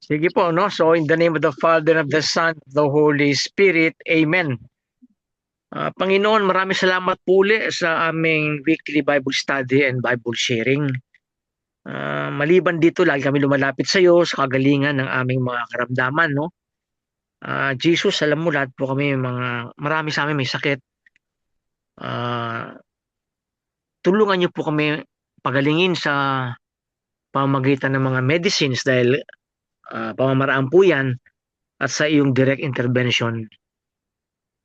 Sige po, no? So, in the name of the Father, and of the Son, of the Holy Spirit, Amen. Panginoon, maraming salamat po uli sa aming weekly Bible study and Bible sharing. Maliban dito, lagi kami lumalapit sa iyo sa kagalingan ng aming mga karamdaman, no? Jesus, alam mo lahat po kami, marami sa amin may sakit. Tulungan niyo po kami pagalingin sa pamamagitan ng mga medicines dahil pamamaraan po yan at sa iyong direct intervention.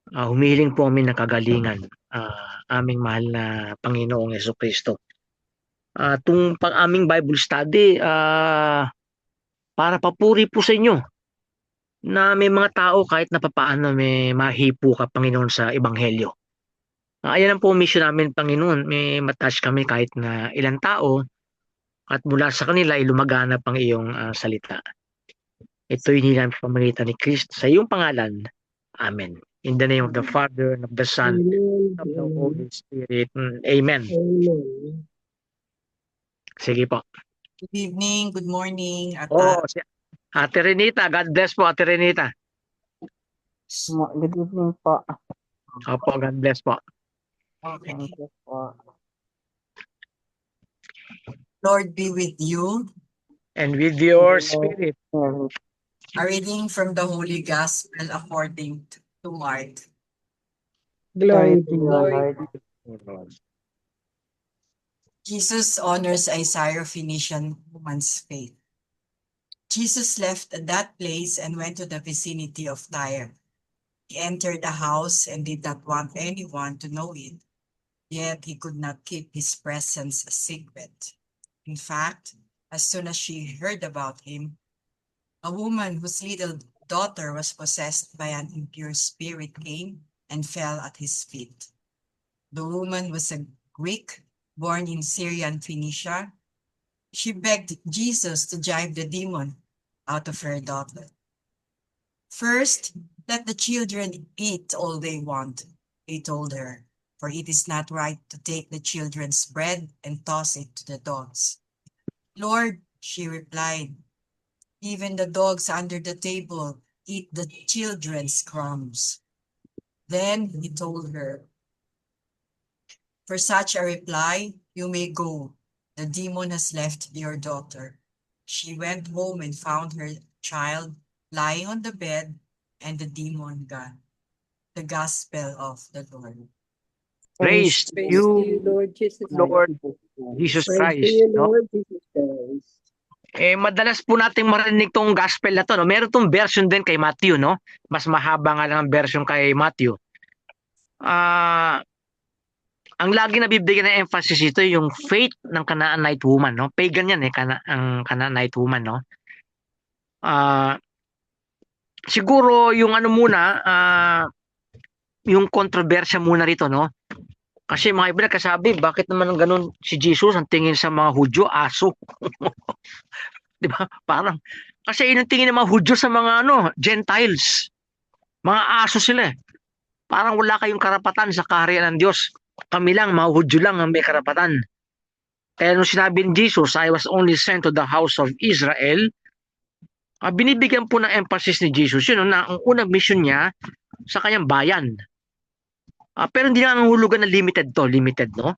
Humihiling po kami ng kagalingan, aming mahal na Panginoong Jesucristo. Itong aming Bible study, para papuri po sa inyo na may mga tao kahit na papaano may mahipo ka, Panginoon, sa Ebanghelyo. Ayan ang po mission namin, Panginoon. May matouch kami kahit na ilang tao at mula sa kanila ay lumaganap ang iyong salita. Ito'y hinihiling sa pamamagitan ni Kristo sa iyong pangalan. Amen. In the name of the Father, and of the Son, and of the Holy Spirit. Amen. Amen. Sige po. Good evening, good morning. Si Ate Renita, God bless po, Ate Renita. Good evening po. Opo, God bless po. Okay. Thank you po. Lord be with you. And with your spirit. A reading from the Holy Gospel according to Mark. Glory to you, Lord. Jesus honors a Syrophoenician woman's faith. Jesus left that place and went to the vicinity of Tyre. He entered a house and did not want anyone to know it, yet he could not keep his presence a secret. In fact, as soon as she heard about him, a woman whose little daughter was possessed by an impure spirit came and fell at his feet. The woman was a Greek born in Syrian Phoenicia. She begged Jesus to drive the demon out of her daughter. First, let the children eat all they want, he told her, for it is not right to take the children's bread and toss it to the dogs. Lord, she replied, even the dogs under the table eat the children's crumbs. Then he told her, for such a reply, you may go. The demon has left your daughter. She went home and found her child lying on the bed and the demon gone. The Gospel of the Lord. Praise to you, Lord Jesus. Lord Jesus Praise Christ. to you, No? Lord Jesus Christ. Madalas po nating marinig tong gospel na to, no? Meron tong version din kay Matthew, no? Mas mahaba nga lang ang version kay Matthew. Ang lagi nabibigyan ng emphasis ito yung faith ng Canaanite woman, no? Pagan yan ang Canaanite woman, no? Siguro yung ano muna, yung kontrobersya muna rito, no? Kasi mga iba nagkasabi, bakit naman ganun si Jesus ang tingin sa mga Hudyo, aso? Di ba? Parang, kasi yun ang tingin ng mga Hudyo sa mga Gentiles. Mga aso sila eh. Parang wala kayong karapatan sa kaharian ng Diyos. Kami lang, mga Hudyo lang ang may karapatan. Kaya nung sinabi ni Jesus, I was only sent to the house of Israel, binibigyan po ng emphasis ni Jesus yun, na ang unang mission niya sa kanyang bayan. Pero hindi na nangahulugan na limited, no?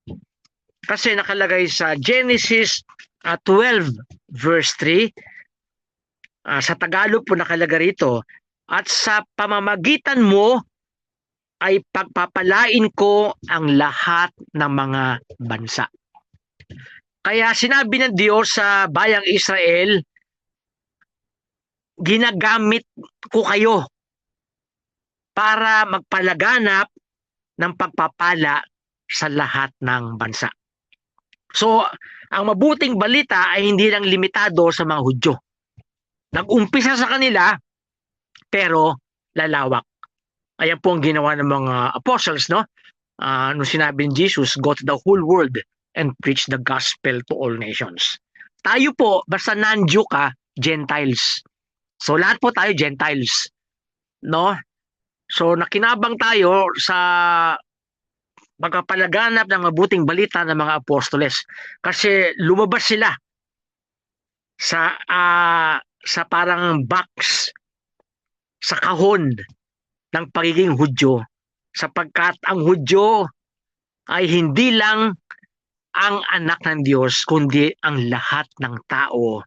Kasi nakalagay sa Genesis 12 verse 3, sa Tagalog po nakalagay rito, at sa pamamagitan mo ay pagpapalain ko ang lahat ng mga bansa. Kaya sinabi ng Diyos sa bayang Israel, ginagamit ko kayo para magpalaganap ng pagpapala sa lahat ng bansa. So, ang mabuting balita ay hindi lang limitado sa mga Hudyo. Nag-umpisa sa kanila, pero lalawak. Ayan po ang ginawa ng mga apostles, no? Nung sinabi ni Jesus, go to the whole world and preach the gospel to all nations. Tayo po, basta non-Jew ka, Gentiles. So, lahat po tayo Gentiles. No? So, nakinabang tayo sa pagpapalaganap ng mabuting balita ng mga apostoles. Kasi lumabas sila sa parang box sa kahon ng pagiging Hudyo, sapagkat ang Hudyo ay hindi lang ang anak ng Diyos, kundi ang lahat ng tao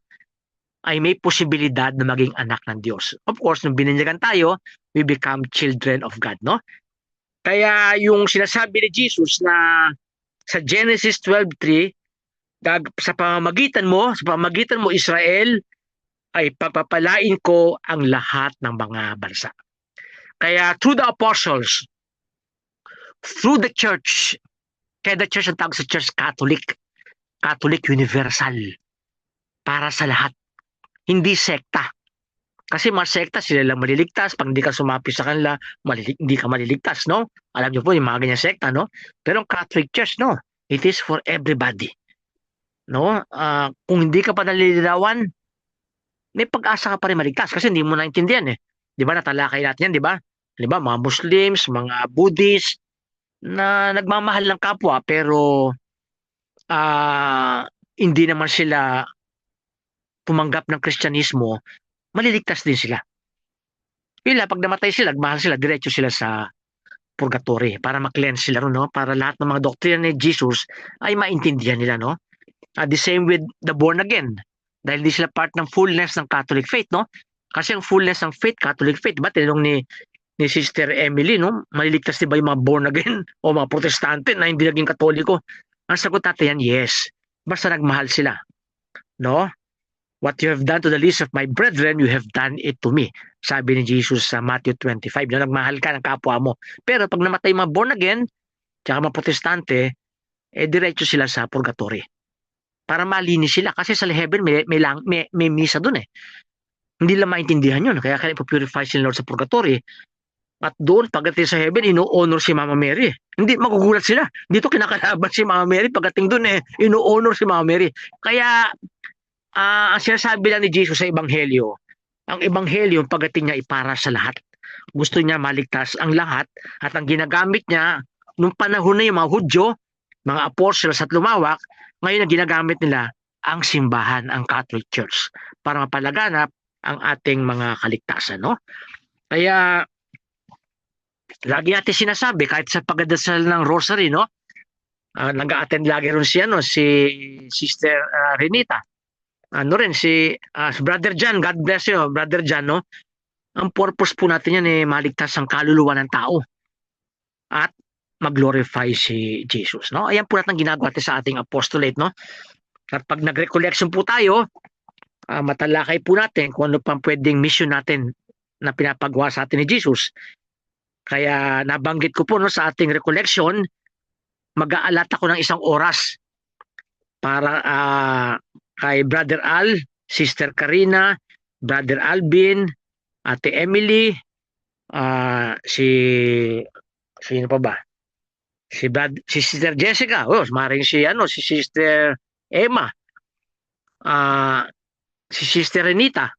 ay may posibilidad na maging anak ng Diyos. Of course, nung bininyagan tayo, we become children of God, no? Kaya yung sinasabi ni Jesus na sa Genesis 12:3, sa pamamagitan mo Israel, ay papapalain ko ang lahat ng mga bansa. Kaya through the apostles, through the church, kaya the church ang tawag sa church Catholic universal, para sa lahat. Hindi sekta. Kasi mga sekta, sila lang maliligtas. Pag hindi ka sumapi sa kanila, hindi ka maliligtas, no? Alam niyo po, yung mga ganyan sekta, no? Pero ang Catholic Church, no? It is for everybody. No? Kung hindi ka pa nalilinawan, may pag-asa ka pa rin maligtas kasi hindi mo naintindihan eh. Di ba, natalakay natin yan, di ba? Di ba, mga Muslims, mga Buddhists, na nagmamahal ng kapwa, pero hindi naman sila tumanggap ng Kristyanismo, maliligtas din sila. Pag namatay sila, nagmahal sila, diretso sila sa purgatory para ma-cleanse sila ron, no? Para lahat ng mga doktrina ni Jesus ay maintindihan nila, no? The same with the born again. Dahil di sila part ng fullness ng Catholic faith, no? Kasi ang fullness ng faith, Catholic faith, diba? Tinanong ni Sister Emily, no? Maliligtas diba yung mga born again o mga protestante na hindi naging Katoliko? Ang sagot natin yan, yes. Basta nagmahal sila, no? What you have done to the least of my brethren, you have done it to me. Sabi ni Jesus sa Matthew 25, na nagmahal ka ng kapwa mo. Pero pag namatay mga born again, tsaka mga protestante, diretso sila sa purgatory. Para malinis sila. Kasi sa heaven, may misa dun eh. Hindi lang maintindihan yun. Kaya ipupurify sila Lord sa purgatory. At doon, pagdating sa heaven, ino-honor si Mama Mary. Hindi, magugulat sila. Dito kinakalaban si Mama Mary. Pagdating doon, ino-honor si Mama Mary. Kaya, ang sinasabi lang ni Jesus sa Ebanghelyo, ang Ebanghelyo, pagdating niya ay para sa lahat. Gusto niya maligtas ang lahat at ang ginagamit niya nung panahon na yung mga Hudyo, mga apostles at lumawak, ngayon ang ginagamit nila ang simbahan, ang Catholic Church para mapalaganap ang ating mga kaligtasan, no? Kaya lagi natin sinasabi kahit sa pagdadasal ng rosary, no? Nag-a-attend lagi ron si Sister Renita. Si Brother John, God bless you, Brother John, no? Ang purpose po natin yan maligtas ang kaluluwa ng tao at mag-glorify si Jesus, no? Ayan po natin ginagawa natin sa ating apostolate, no? At pag nag-recollection po tayo, matalakay po natin kung ano pang pwedeng mission natin na pinapagawa sa atin ni Jesus. Kaya nabanggit ko po, no, sa ating recollection, mag-aalat ako ng 1 oras para kay Brother Al, Sister Karina, Brother Alvin, Ate Emily, sino pa ba? Si Sister Jessica, maring si Sister Emma, si Sister Renita.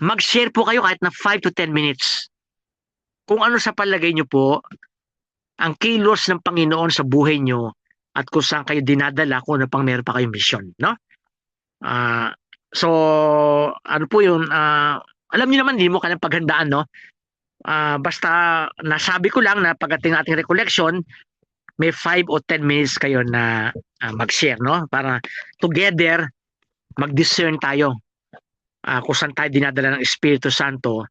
Mag-share po kayo kahit na 5 to 10 minutes. Kung ano sa palagay nyo po, ang kilos ng Panginoon sa buhay nyo at kung saan kayo dinadala, kung ano pang meron pa kayong mission, no? So, ano po yun, alam niyo naman, hindi mo kailang paghandaan, no? Basta nasabi ko lang na pagdating nating recollection, may 5 o 10 minutes kayo na mag-share, no? Para together, mag-discern tayo kung saan tayo dinadala ng Espiritu Santo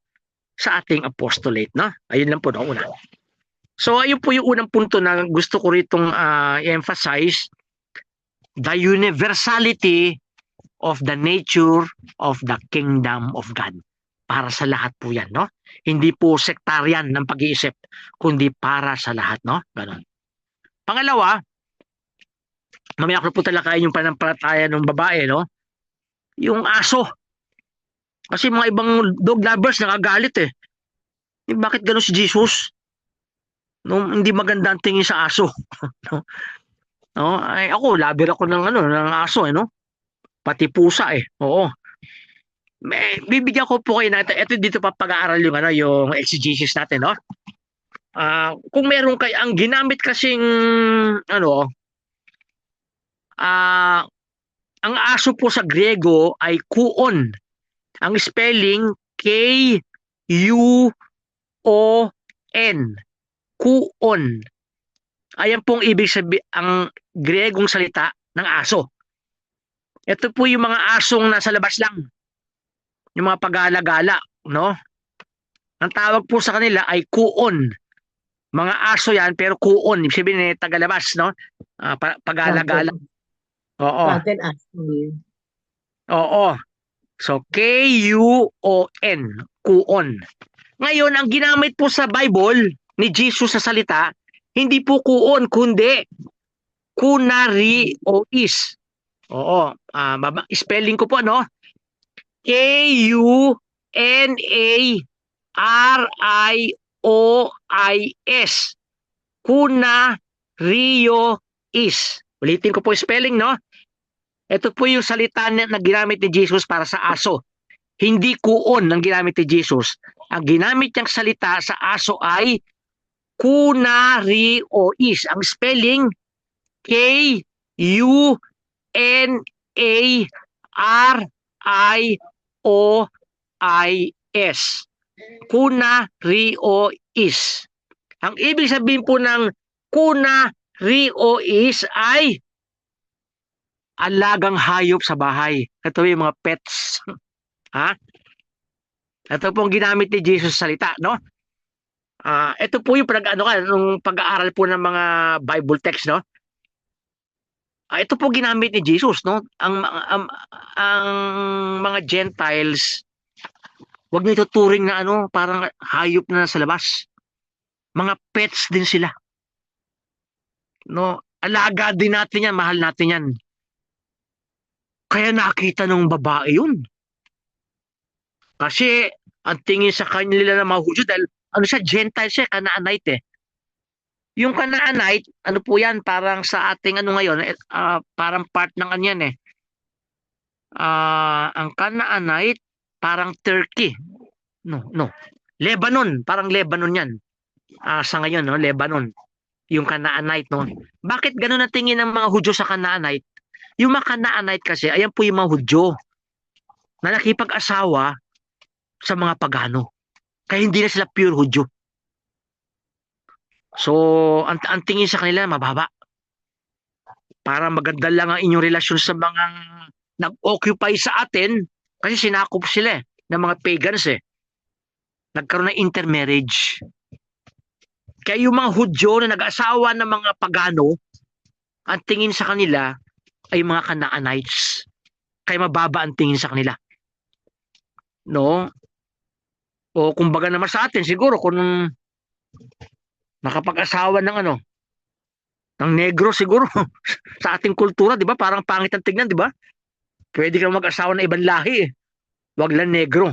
sa ating apostolate, no? Ayun lang po, no? Una. So, ayun po yung unang punto na gusto ko ritong i-emphasize, the universality of the nature of the kingdom of God. Para sa lahat po yan, no? Hindi po sectarian ng pag-iisip, kundi para sa lahat, no? Ganon. Pangalawa, mamaya ko po talakayin yung panampalataya ng babae, no? Yung aso. Kasi mga ibang dog lovers nakagalit eh. Bakit ganon si Jesus? No, hindi maganda ang tingin sa aso. No? No? Ay, ako, lover ako ng aso, no? Pati pusa eh. Oo. Bibigyan ko po kayo natin. Ito dito pa pag-aaral yung exegesis natin, no? Kung meron kayo, ang ginamit kasing ang aso po sa Griego ay kuon. Ang spelling, K-U-O-N. Kuon. Ayan pong ibig sabihin, ang Gregong salita ng aso. Ito po yung mga asong nasa labas lang. Yung mga pag-alagala, no? Ang tawag po sa kanila ay kuon. Mga aso yan, pero kuon. Ibig sabihin, tagalabas, no? Pag-alagala. Oo. Sa atin, asshole. Oo. So, K-U-O-N. Kuon. Ngayon, ang ginamit po sa Bible ni Jesus sa salita, hindi po kuon, kundi kunari o is. Oo. Spelling ko po, no? K-U-N-A-R-I-O-I-S. Kuna Rio is. Ulitin ko po yung spelling, no? Ito po yung salita na ginamit ni Jesus para sa aso. Hindi kuon ang ginamit ni Jesus. Ang ginamit niyang salita sa aso ay kuna Rio is. Ang spelling K-U-N-A-R-I-O-I-S. Kuna Rio is. Ang ibig sabihin po ng kuna Rio is ay alagang hayop sa bahay. Ito yung mga pets. Ha? Ito po ang ginamit ni Jesus sa salita, no? Ito po yung nung pag-aaral po ng mga Bible text, no? Ito po ginamit ni Jesus, no? Ang mga Gentiles, wag niyo tuturing na parang hayop na sa labas. Mga pets din sila. No? Alaga din natin yan, mahal natin yan. Kaya nakita ng babae yun. Kasi ang tingin sa kanila ng mga Hudyo, dahil siya, Gentile siya, Canaanite eh. Yung Canaanite, po yan, parang sa ating ngayon, parang part ng anyan eh. Ang Canaanite, parang Turkey. No. Lebanon, parang Lebanon yan. Sa ngayon, no, Lebanon. Yung Canaanite, no. Bakit ganun ang tingin ng mga Hudyo sa Canaanite? Yung mga Canaanite kasi, ayan po yung mga Hudyo na nakipag-asawa sa mga pagano. Kaya hindi na sila pure Hudyo. So, ang tingin sa kanila, mababa. Para maganda lang ang inyong relasyon sa mga nag-occupy sa atin, kasi sinakop sila ng mga pagans eh. Nagkaroon ng intermarriage. Kaya yung mga Hudyo na nag-asawa ng mga pagano, ang tingin sa kanila ay mga Canaanites. Kaya mababa ang tingin sa kanila. No? O kumbaga naman sa atin, siguro kung nakapag-asawa ng ng negro siguro sa ating kultura, 'di ba? Parang pangit ang tignan, 'di ba? Pwede kang mag-asawa ng ibang lahi eh. Wag lang negro.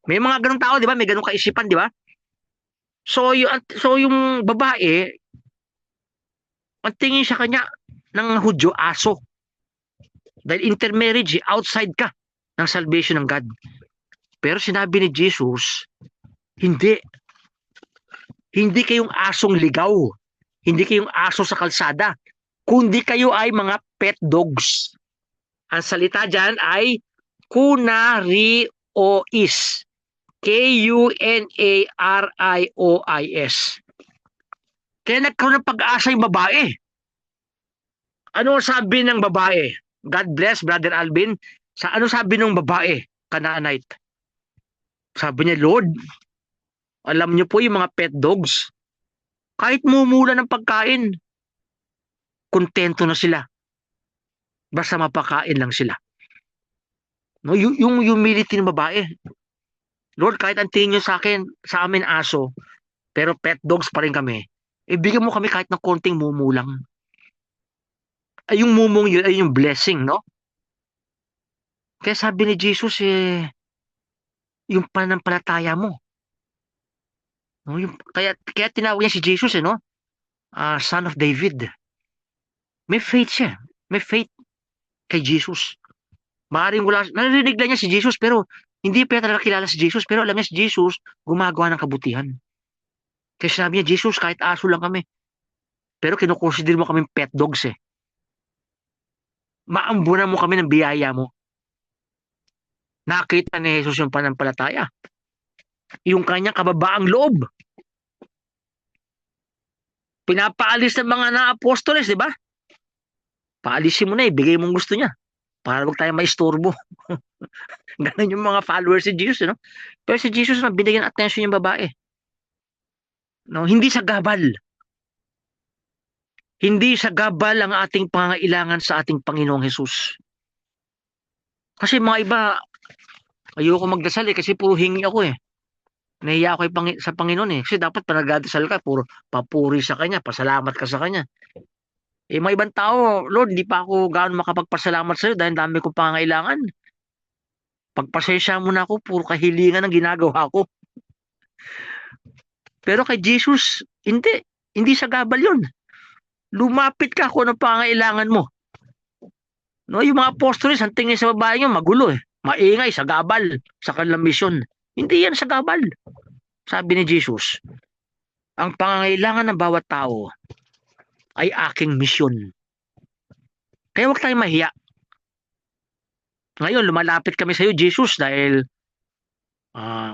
May mga ganung tao, 'di ba? May ganung kaisipan, 'di ba? So yung babae, ang tingin sa kanya ng Hudyo, aso. Dahil intermarriage, outside ka ng salvation ng God. Pero sinabi ni Jesus, hindi. Hindi kayong asong ligaw. Hindi kayong aso sa kalsada. Kundi kayo ay mga pet dogs. Ang salita dyan ay kunariois. K-U-N-A-R-I-O-I-S. Kaya nagkaroon ng pag-asa yung babae. Ano sabi ng babae? God bless, Brother Alvin. Ano sabi ng babae? Canaanite. Sabi niya, Lord, alam niyo po yung mga pet dogs, kahit mumula ng pagkain, kontento na sila. Basta mapakain lang sila. No, yung humility ng babae. Lord, kahit ang tingin niyo sa akin, sa amin aso, pero pet dogs pa rin kami. Ibigyan mo kami kahit ng konting mumulang. Ay, yung mumong yun ay yung blessing, no? Kaya sabi ni Jesus, yung pananampalataya mo. No, kaya tinawag niya si Jesus, no? Son of David. May faith siya. May faith kay Jesus. Maaaring narinig lang niya si Jesus, pero hindi pa talaga kilala si Jesus, pero alam niya si Jesus, gumagawa ng kabutihan. Kaya sinabi niya, Jesus, kahit aso lang kami. Pero kinukonsider mo kaming pet dogs eh. Maambunan mo kami ng biyaya mo. Nakita ni Jesus yung pananampalataya. Yung kanyang kababaang loob. Pinapaalis ng mga na-apostoles, di ba? Paalisin mo na, ibigay mong gusto niya. Para wag tayo maistorbo. Ganun yung mga followers si Jesus, no? Pero si Jesus na binigyan attention yung babae. No, hindi sa gabal. Hindi sa gabal ang ating pangailangan sa ating Panginoong Jesus. Kasi mga iba, ayoko magdasal kasi puro hingi ako eh. Nahiya ako sa Panginoon eh. Kasi dapat pag nagdadasal ka, puro papuri sa Kanya, pasalamat ka sa Kanya. Eh, mga ibang tao, Lord, hindi pa ako gaano makapagpasalamat sa iyo dahil dami kong pangailangan. Pagpasensya mo na ako, puro kahilingan ang ginagawa ko. Pero kay Jesus, hindi. Hindi sa gabal yun. Lumapit ka kung anong pangailangan mo. No, yung mga apostoles, ang tingin sa babae nyo, magulo eh. Maingay sa gabal, sa kanilang misyon. Hindi yan sa gabal. Sabi ni Jesus, ang pangangailangan ng bawat tao ay aking misyon. Kaya huwag tayong mahiya. Ngayon, lumalapit kami sa iyo, Jesus, dahil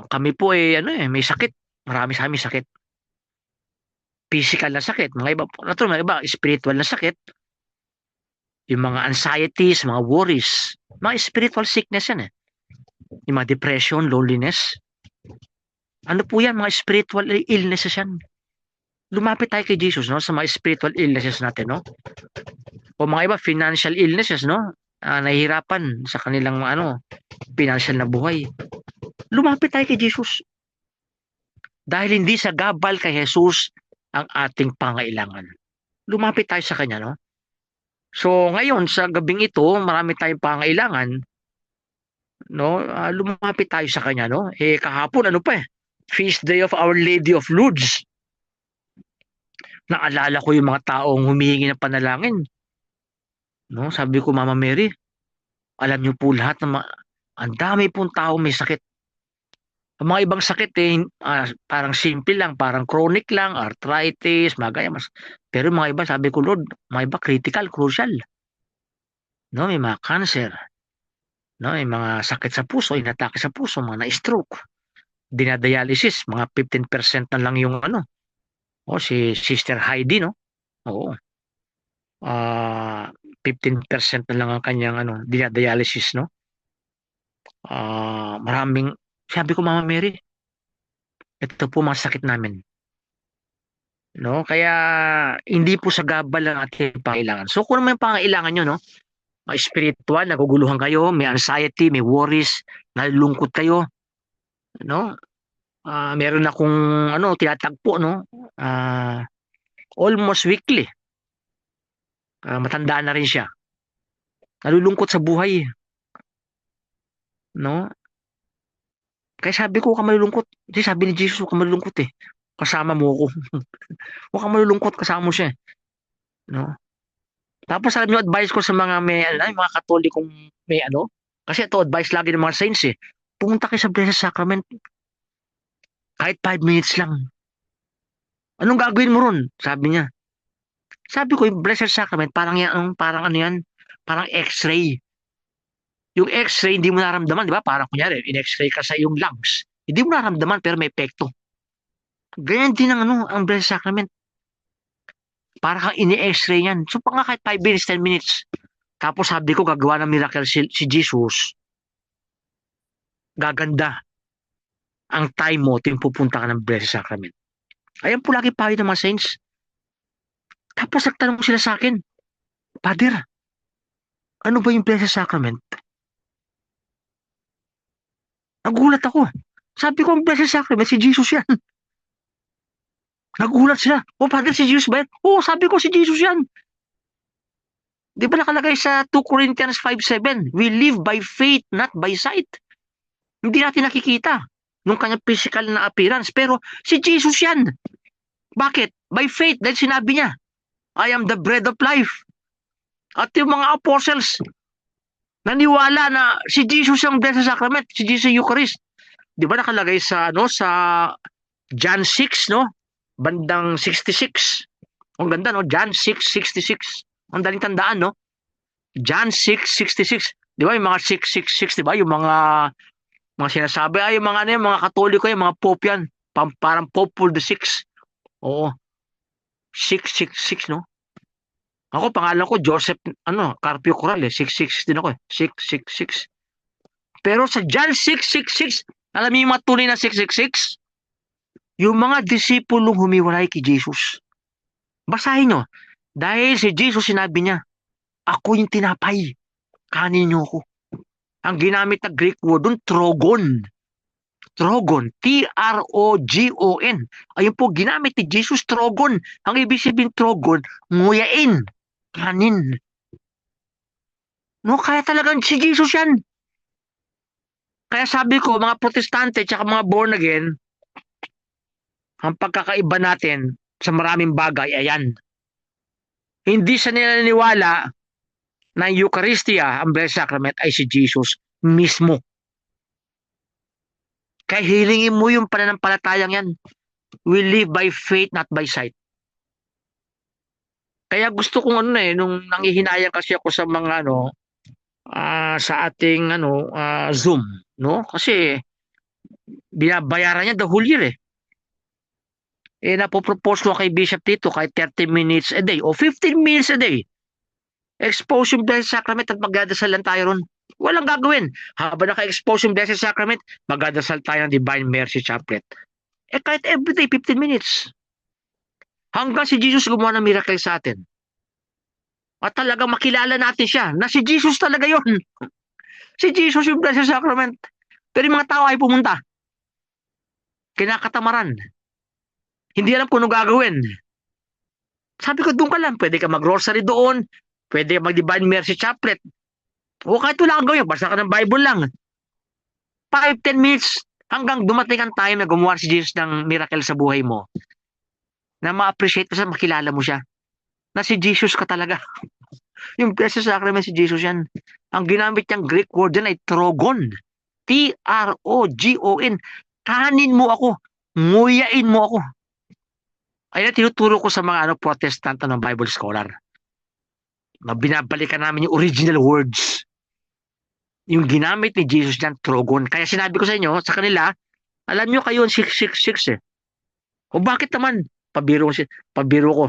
kami po may sakit. Marami sa amin sakit. Physical na sakit. Mga iba, mga iba, spiritual na sakit. Yung mga anxieties, mga worries. Mga spiritual sickness yan eh. Yung mga depression, loneliness. Ano po yan? Mga spiritual illnesses yan. Lumapit tayo kay Jesus, no? Sa mga spiritual illnesses natin, no? O mga iba, financial illnesses, no? Nahihirapan sa kanilang financial na buhay. Lumapit tayo kay Jesus. Dahil hindi sa gabal kay Jesus ang ating pangailangan. Lumapit tayo sa Kanya, no? So, ngayon, sa gabing ito, marami tayong pangailangan, no? Lumapit tayo sa Kanya, no? Kahapon, Feast Day of Our Lady of Lourdes. Naalala ko yung mga taong humihingi ng panalangin. No? Sabi ko, Mama Mary, alam niyo po lahat na ang dami pong tao may sakit. Ang mga ibang sakit parang simple lang, parang chronic lang, arthritis, pero mga iba, sabi ko, Lord, mga iba critical, crucial. No, may mga cancer. No, may mga sakit sa puso, inatake sa puso, mga na-stroke. Dinadialysis, mga 15% na lang yung si Sister Heidi, no? Oo. 15% na lang ang kanyang dinadialysis, no? Maraming, sabi ko, Mama Mary, ito po mga sakit namin. No? Kaya, hindi po sa gabal ang ating pangailangan. So, kung ano may pangailangan nyo, no? Spiritual, naguguluhan kayo, may anxiety, may worries, nalulungkot kayo, no? Meron akong, tinatagpo, no? Almost weekly. Matanda na rin siya. Nalulungkot sa buhay, no? Kaya sabi ko, huwag ka malulungkot. Kasi sabi ni Jesus, huwag ka malulungkot eh. Kasama mo ako. Huwag ka malulungkot, kasama mo siya. No? Tapos alam niyo, advice ko sa mga mga katolikong kasi ito advice lagi ng mga saints eh. Pumunta kayo sa Blessed Sacrament. Kahit 5 minutes lang. Anong gagawin mo ron? Sabi niya. Sabi ko, yung Blessed Sacrament, parang X-ray. Yung X-ray, hindi mo naramdaman, di ba? Parang kunyari, in-X-ray ka sa iyong lungs. Hindi mo naramdaman, pero may epekto. Ganyan din ang Blessed Sacrament. Para kang ini-X-ray yan. So, kahit 5 minutes, 10 minutes. Tapos sabi ko, gagawa ng miracle si Jesus. Gaganda ang time mo tuwing pupunta ka ng Blessed Sacrament. Ayan po lagi payo ng mga saints. Tapos nagtanong sila sa akin, Father, ano ba yung Blessed Sacrament? Nagulat ako. Sabi ko, ang Blessed Sacrament, si Jesus yan. Nagulat sila. Father, si Jesus ba yan? Sabi ko, si Jesus yan. Di ba nakalagay sa 2 Corinthians 5:7? We live by faith, not by sight. Hindi natin nakikita nung kanyang physical na appearance. Pero si Jesus yan. Bakit? By faith. Dahil sinabi niya, I am the bread of life. At yung mga apostles, naniwala na si Jesus ang Blessed Sacrament, si Jesus Eucharist. Di ba nakalagay sa John 6, no? Bandang 66. Ang ganda, no? John 6:66. Ang daling tandaan, no? John 6:66. Di ba? Yung mga 666, di ba? Yung mga sinasabi, yung mga ano, yung mga Katoliko, yung mga Pope yan. Parang Pope Paul the Sixth. Oo, 666, no? Ako, pangalan ko, Joseph, Carpio Coral, eh. 666 din ako, eh. 666. Pero sa John 666, alam niyo yung mga tunay na 666? Yung mga disipulong humiwalay kay Jesus. Basahin nyo. Dahil si Jesus sinabi niya, ako yung tinapay. Kanin niyo ako. Ang ginamit na Greek word doon, trogon. Trogon. T-R-O-G-O-N. Ayun po, ginamit ni Jesus, trogon. Ang ibig sabihin trogon, nguyain. Kanin. No, kaya talagang si Jesus yan. Kaya sabi ko, mga protestante at mga born again, ang pagkakaiba natin sa maraming bagay, ayan. Hindi sa nilaniwala na ang Eucharistia, ang Blessed Sacrament, ay si Jesus mismo. Kaya hilingin mo yung pananampalatayang yan. We live by faith, not by sight. Kaya gusto kong nung nanghihinayang kasi ako sa mga sa ating Zoom, no? Kasi binabayaran niya the whole year eh. Napopropose ko kay Bishop Tito kahit 30 minutes a day o 15 minutes a day. Expose yung Blessed Sacrament at magdadasal lang tayo ron. Walang gagawin. Habang naka-expose yung Blessed Sacrament, magdadasal tayo ng Divine Mercy Chaplet. Kahit everyday, 15 minutes. Hanggang si Jesus gumawa ng miracle sa atin. At talagang makilala natin siya na si Jesus talaga yon. Si Jesus yung Blessed Sacrament. Pero yung mga tao ay pumunta. Kinakatamaran. Hindi alam kung ano gagawin. Sabi ko, doon ka lang. Pwede ka mag-rosary doon. Pwede ka mag-Divine Mercy Chaplet. O kahit wala kang gawin, basta ka ng Bible lang. 5-10 minutes hanggang dumating ang time na gumawa si Jesus ng miracle sa buhay mo. Na ma-appreciate mo siya, makilala mo siya. Na si Jesus ka talaga. Yung Blessed Sacrament si Jesus yan. Ang ginamit niyang Greek word yan ay trogon. T-R-O-G-O-N. Kanin mo ako. Nguyain mo ako. Ay tinuturo ko sa mga Protestant ng Bible scholar. Na binabalikan namin yung original words. Yung ginamit ni Jesus dyan, trogon. Kaya sinabi ko sa inyo, sa kanila, alam nyo kayo 666 eh. O bakit naman? Pabiro ko.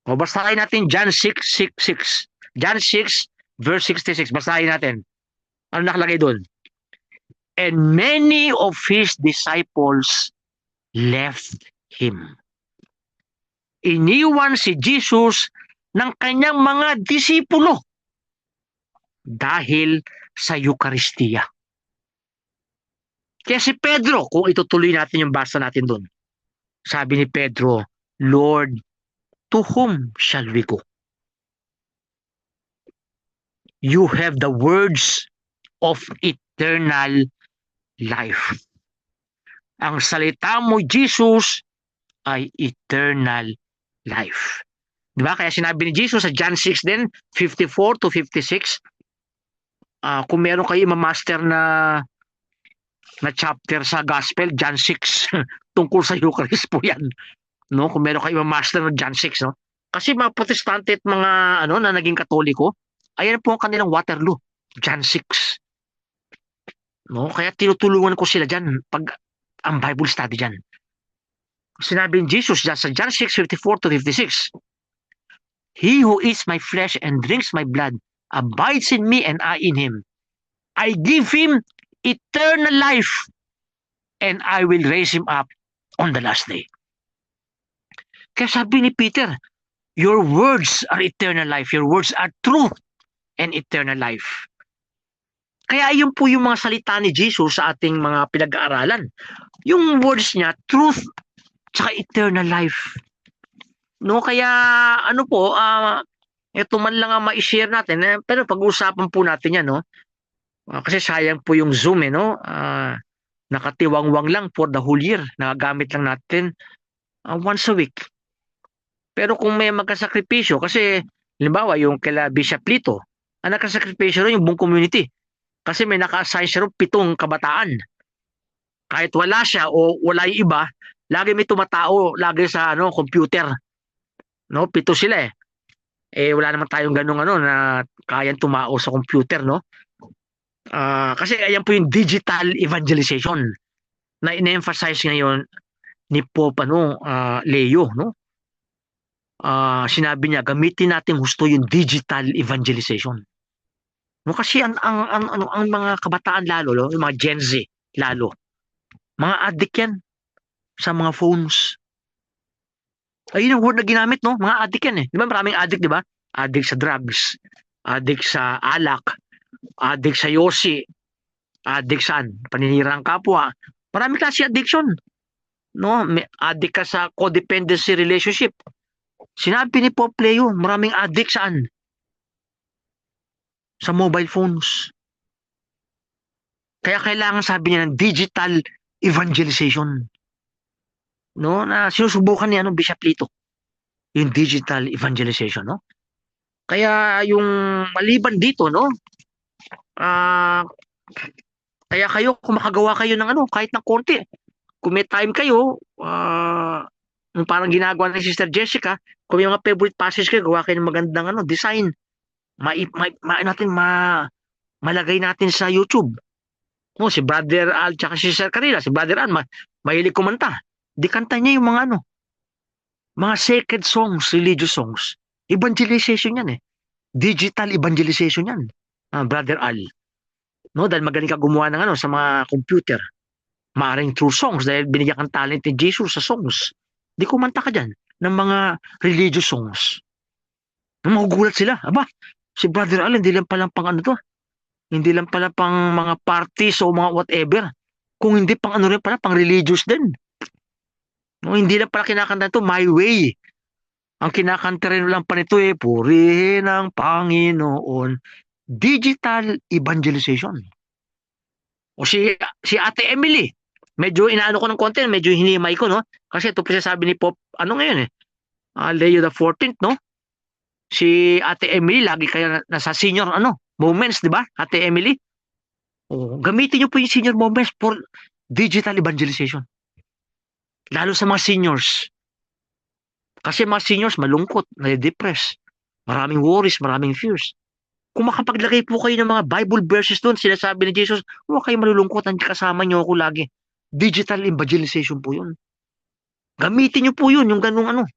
O basahin natin John 6:66. John 6 verse 66. Basahin natin. Ano nakalagay doon? And many of his disciples left him. Iniwan si Jesus ng kanyang mga disipulo dahil sa Eucharistia. Kaya si Pedro, kung itutuloy natin yung basa natin doon, sabi ni Pedro, Lord, to whom shall we go? You have the words of eternal life. Ang salita mo, Jesus, ay eternal life. Diba? Kaya sinabi ni Jesus sa John 6 din, 54 to 56, kung meron kayo ma-master na chapter sa Gospel, John 6, tungkol sa Eucharist po yan. No? Kung meron kayo ma-master na John 6, no? Kasi mga Protestante at mga na naging Katoliko, ayan po ang kanilang Waterloo, John 6. No? Kaya tinutulungan ko sila dyan pag ang Bible study dyan. Sinabi ni Jesus dyan sa John 6:54 to 56, He who eats my flesh and drinks my blood abides in me and I in him. I give him eternal life and I will raise him up on the last day. Kaya sabi ni Peter, your words are eternal life. Your words are truth and eternal life. Kaya yun po yung mga salita ni Jesus sa ating mga pinag-aaralan. Yung words niya, truth tsaka eternal life. No, kaya ito man lang ang ma-share natin, pero pag-uusapan po natin yan, no? Kasi sayang po yung Zoom, no? Nakatiwangwang lang for the whole year. Nagagamit lang natin once a week. Pero kung may magkasakripisyo, kasi halimbawa yung kila Bishop Lito, ang nakasakripisyo rin yung buong community. Kasi may naka-assign siya rin 7 kabataan. Kahit wala siya o wala yung iba, lagi may tumatao lagi sa computer. No, 7 sila eh. wala naman tayong ganung ano na kayang tumao sa computer, no? Kasi ayan po yung digital evangelization na in-emphasize ngayon ni Pope Leo, no? Sinabi niya gamitin natin husto yung digital evangelization. No, kasi ang mga kabataan lalo, no? Yung mga Gen Z lalo, mga addict yan sa mga phones. Ayun ang word na ginamit, no? Mga addict yan eh. Di ba maraming addict, di ba? Addict sa drugs, addict sa alak, addict sa yosi, addict saan? Paninira ang kapwa. Marami kasi addiction. No? May addict ka sa codependency relationship. Sinabi ni Pope Leo, maraming addict saan? Sa mobile phones. Kaya kailangan sabi niya ng digital evangelization. No? Na sinusubukan ni Bishop Lito. Yung digital evangelization, no? Kaya yung maliban dito, no? Kaya kayo, kung makagawa kayo ng kahit ng konti, kung may time kayo, yung parang ginagawa ni Sister Jessica, kung may mga favorite passage kayo, gawa kayo ng magandang design. Malagay natin sa YouTube. No, si Brother Al tsaka si Sister Carila, si Brother Al, mahilig kumanta. Di kanta niya yung mga mga sacred songs, religious songs. Evangelization yan eh. Digital evangelization yan. Brother Al. No, dahil magaling ka gumawa ng sa mga computer. Maaring true songs dahil binigyan kang talent ni Jesus sa songs. Di kumanta ka dyan ng mga religious songs. Magugulat sila. Aba, si Brother Al, hindi lang palang pang to. Hindi lang pala pang mga parties o mga whatever. Kung hindi pang rin pala, pang religious din. No, hindi lang pala kinakanta ito, My Way. Ang kinakanta rin lang pa nito purihin ang Panginoon. Digital evangelization. O si Ate Emily, medyo inaano ko ng konti, medyo hinimay ko, no? Kasi ito po sabi ni Pope, ngayon Leo the 14th, no? Si Ate Emily, lagi kayo nasa senior, moments, di ba? Ate Emily? Gamitin niyo po yung senior moments for digital evangelization. Lalo sa mga seniors. Kasi mga seniors malungkot, nade-depress. Maraming worries, maraming fears. Kung makapaglagay po kayo ng mga Bible verses doon, sinasabi ni Jesus, huwag kayo malulungkot, kasama niyo ako lagi. Digital evangelization po yun. Gamitin niyo po yun, yung ganung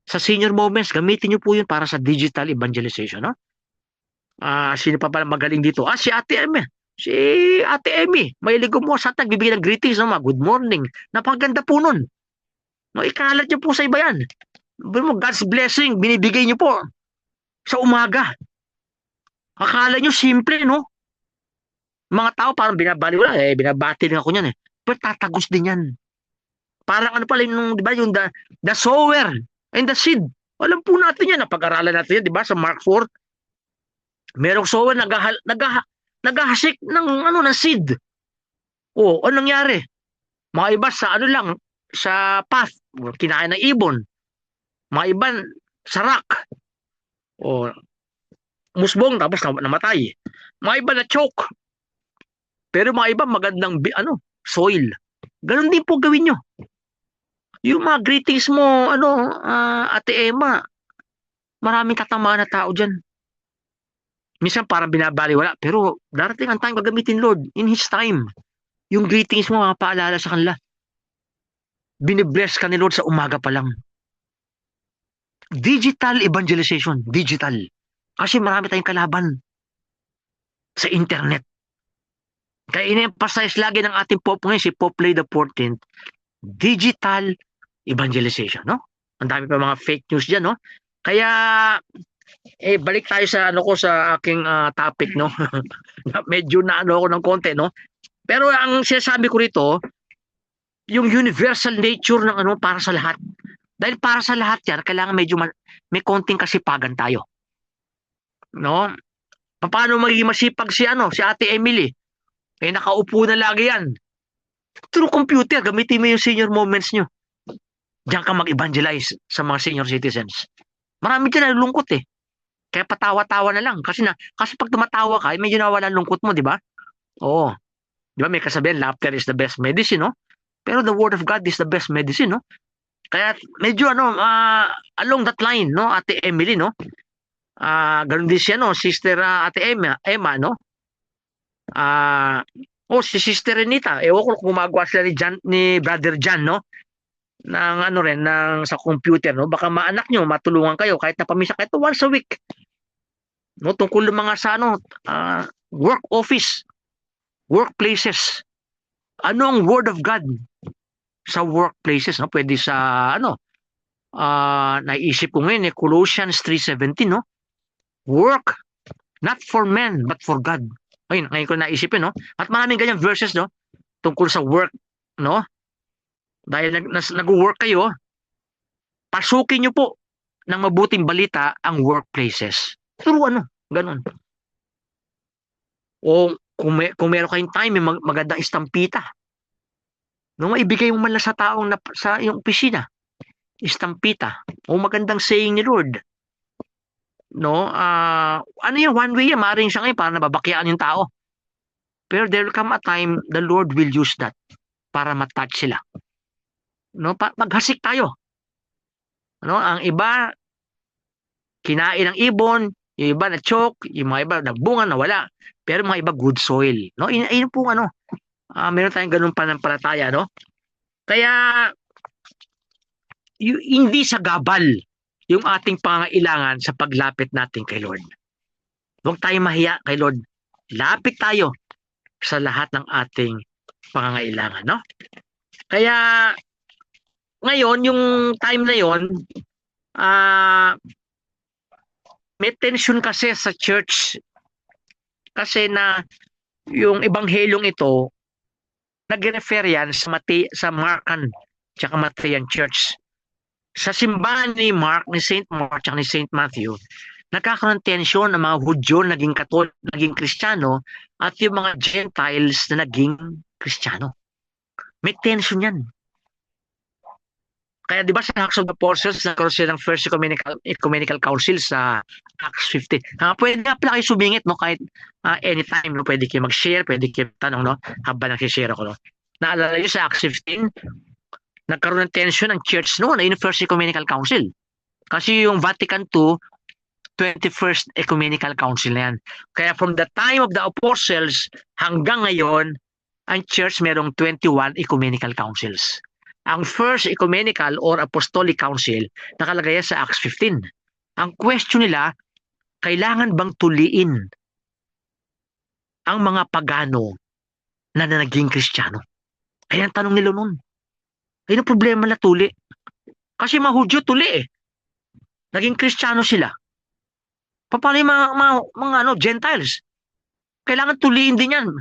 sa senior moments, gamitin niyo po yun para sa digital evangelization, no? Sino pa pala magaling dito? Si Ate Emmy. Si Ate Emmy, mahilig mo sa nagbibigay ng greetings, no? Good morning. Napakaganda po nun. No, ikalat niyo po sa iba yan. God's blessing, binibigay niyo po sa umaga. Akala nyo simple, no? Mga tao parang binabali ko binabati din ako niyan Pero tatagos din yan. Parang pala yung, di ba, yung the sower and the seed. Alam po natin yan, napag-aralan natin yan, di ba, sa Mark 4. Merong sower naghahasik ng ng seed. Ano nangyari? Mga iba sa lang, sa path, kinain ng ibon. Mga iba sa rock. Musbong tapos namatay. Mga iba na choke. Pero mga iba magandang soil. Ganon din po gawin nyo. Yung mga greetings mo, Ate Emma, maraming tatamaan na tao dyan. Minsan parang binabaliwala, pero darating ang time gagamitin Lord in His time. Yung greetings mo, mapaalala sa kanila. Binibless ka ni Lord sa umaga pa lang. Digital evangelization. Digital. Kasi marami tayong kalaban sa internet. Kaya in-emphasize lagi ng ating Pope ngayon, si Pope Leo the 14th, digital evangelization, no? Ang dami pa mga fake news dyan, no? Kaya, balik tayo sa sa aking topic, no? Medyo na ako ng konti, no? Pero ang sinasabi ko rito, yung universal nature ng para sa lahat. Dahil para sa lahat yan, kailangan medyo may konting kasipagan tayo. No? Paano magiging masipag si Ate Emily? Nakaupo na lagi yan. Through computer, gamitin mo yung senior moments nyo. Diyan ka mag-evangelize sa mga senior citizens. Marami dyan nalulungkot Kaya patawa-tawa na lang. Kasi pag tumatawa ka, medyo nawala lungkot mo, di ba? Oo. Di ba may kasabihan, laughter is the best medicine, no? Pero the word of God is the best medicine, no? Kaya medyo along that line, no, Ate Emily, no? Ganun din siya, no, Sister Ate Emma, no? Si Sister Renita, ewan ko kung gumagawa sila ni Brother John, no? Ng rin, sa computer, no? Baka maanak nyo, matulungan kayo kahit na pamisa, kahit once a week. No, tungkol mga sa work office, workplaces. Ano ang word of God sa workplaces, no? Pwede sa naisip ko ngayon Colossians 3:17, no? Work not for men but for God. Ayun, ngayon ko naisipin, no? At maraming ganyang verses, no? Tungkol sa work, no? Dahil nag-work kayo, pasukin nyo po ng mabuting balita ang workplaces. Pero ganun. O kung meron kayong time, may magandang istampita. No, maibigay mo man lang sa taong sa iyong opisina. Istampita. O magandang saying ni Lord. No, yan, one way yan, maaaring siya ngayon para nababakyaan yung tao. Pero there will come a time the Lord will use that para matouch sila. No, maghasik tayo. No, ang iba kinain ng ibon, yung iba na choke, yung mga iba nagbunga, nawala. Pero mga iba good soil, no? Ayun po meron tayong ganung pananampalataya, no? Kaya hindi sa gabal yung ating pangangailangan sa paglapit natin kay Lord. Huwag tayong mahiya kay Lord. Lapit tayo sa lahat ng ating pangangailangan, no? Kaya ngayon, yung time na yon, may tension kasi sa church kasi na yung ebanghelyong ito nag-refer yan sa Markan tsaka Matthean Church. Sa simbahan ni Mark, ni St. Mark tsaka ni St. Matthew, nagkakaroon tension ng mga Hudyo naging Katolik, naging Kristiyano at yung mga Gentiles na naging Kristiyano. May tension yan. Kaya di ba sa Acts of the Apostles, nagkaroon sila ng First Ecumenical Council sa Acts 15. Pwede na pala kayo sumingit, no? Kahit anytime, no? Pwede kayo mag-share, pwede kayo tanong, no? Habang nag-share ako, no? Naalala nyo sa Acts 15, nagkaroon ng tension ng church noon na yung First Ecumenical Council. Kasi yung Vatican II, 21st Ecumenical Council na yan. Kaya from the time of the Apostles hanggang ngayon, ang church merong 21 Ecumenical Councils. Ang First Ecumenical or Apostolic Council, nakalagay sa Acts 15. Ang question nila, kailangan bang tuliin ang mga pagano na naging Kristiyano? Kaya ang tanong nila noon. Ayun ang problema na tuli. Kasi mga Hudyo tuli eh. Naging Kristiyano sila. Paano yung mga Gentiles? Kailangan tuliin din yan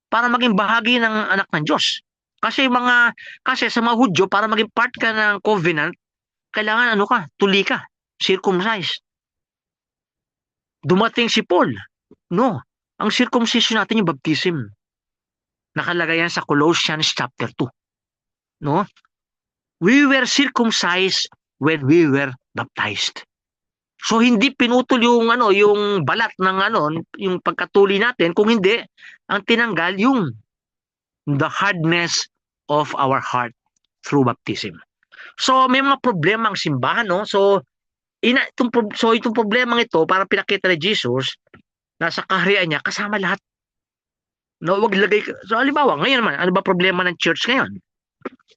para maging bahagi ng anak ng Diyos. Kasi sa mga Hudyo, para maging part ka ng covenant, kailangan tuli ka, circumcised. Dumating si Paul. No, ang circumcision natin yung baptism. Nakalagay yan sa Colossians chapter 2. No? We were circumcised when we were baptized. So hindi pinutol yung balat ng yung pagkatuli natin, kung hindi ang tinanggal yung the hardness of our heart through baptism. So may mga problema ang simbahan, no? So itong problemang ito, para pinakita ni Jesus nasa kaharian niya kasama lahat. No, wag lagay. So halimbawa, ngayon naman, ano ba problema ng church ngayon?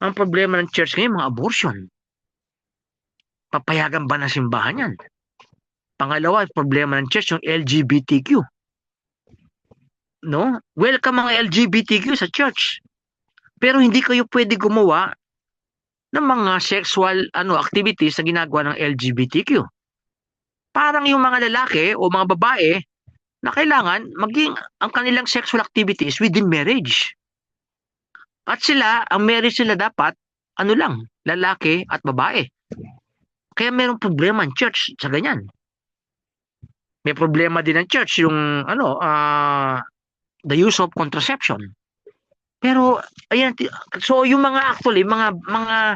Ang problema ng church ngayon, mga abortion. Papayagan ba ng simbahan yan? Pangalawa, problema ng church, yung LGBTQ. No? Welcome mga LGBTQ sa church. Pero hindi kayo pwede gumawa ng mga sexual activities na ginagawa ng LGBTQ. Parang yung mga lalaki o mga babae na kailangan maging ang kanilang sexual activities within marriage. At ang marriage sila dapat, lalaki at babae. Kaya mayroong problema ng church sa ganyan. May problema din ng church yung the use of contraception. Pero ayan, so yung mga actually mga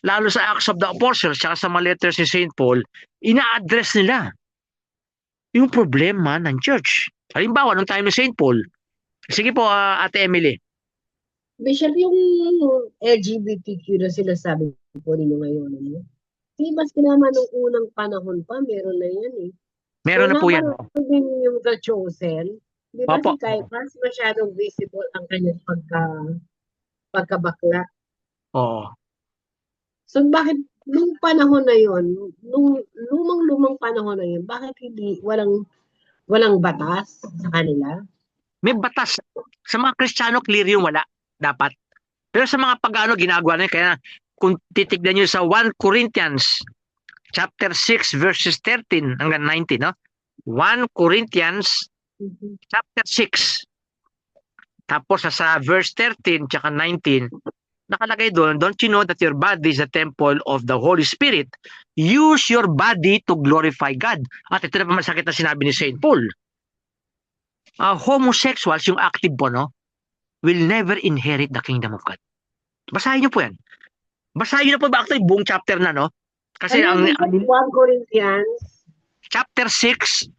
lalo sa Acts of the Apostles at sa mga letters ni St. Paul, ina-address nila yung problema ng church. Halimbawa, nung time ni St. Paul, sige po, Ate Emily. Bishop, yung LGBTQ na sila sabi po ninyo ngayon. Ano? Di maski naman nung unang panahon pa, meron na yan eh. Meron na po yan. napanood din yung The Chosen. Di ba Opo. si Caiaphas masyadong visible ang kanyang pagkabakla. Oo. So bakit nung panahon na yon, nung lumang panahon na yon, bakit hindi walang batas sa kanila? May batas. Sa mga Kristiyano, clear yung wala. Dapat. Pero sa mga pagano, ginagawa na yun. Kaya kung titignan nyo sa 1 Corinthians chapter 6 verses 13 hanggang 19, no? 1 Corinthians chapter 6. Tapos sa verse 13 tsaka 19, nakalagay doon, don't you know that your body is a temple of the Holy Spirit? Use your body to glorify God. At ito na pa masakit na sinabi ni St. Paul. Homosexuals, yung active po, no, will never inherit the kingdom of God. Basahin niyo po yan. Basahin niyo na po ba actually buong chapter na, no? Kasi Ano ang 1 Corinthians chapter 6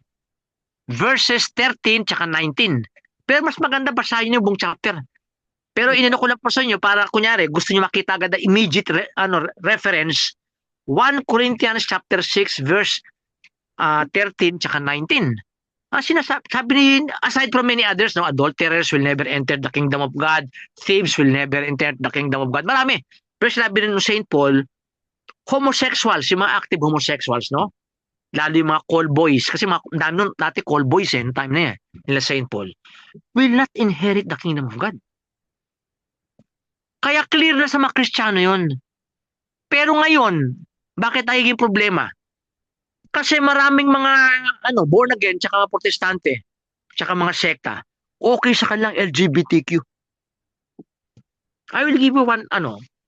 verses 13 tsaka 19. Pero mas maganda basahin niyo buong chapter. Pero inano ko lang po sa inyo para kunyari gusto niyo makita agad the immediate reference, 1 Corinthians chapter 6 verse 13 tsaka 19. Sabi ni, aside from many others, no, adulterers will never enter the kingdom of God, thieves will never enter the kingdom of God. Marami. Pero sinabi rin ng St. Paul, homosexuals, yung mga active homosexuals, no? Lalo yung mga call boys, kasi dami nun dati call boys eh, time na yan, nila St. Paul, will not inherit the kingdom of God. Kaya clear na sa mga Kristiyano yun. Pero ngayon, bakit nagiging problema? Kasi maraming mga born again, tsaka mga protestante, tsaka mga sekta, okay sa kanilang LGBTQ. I will give you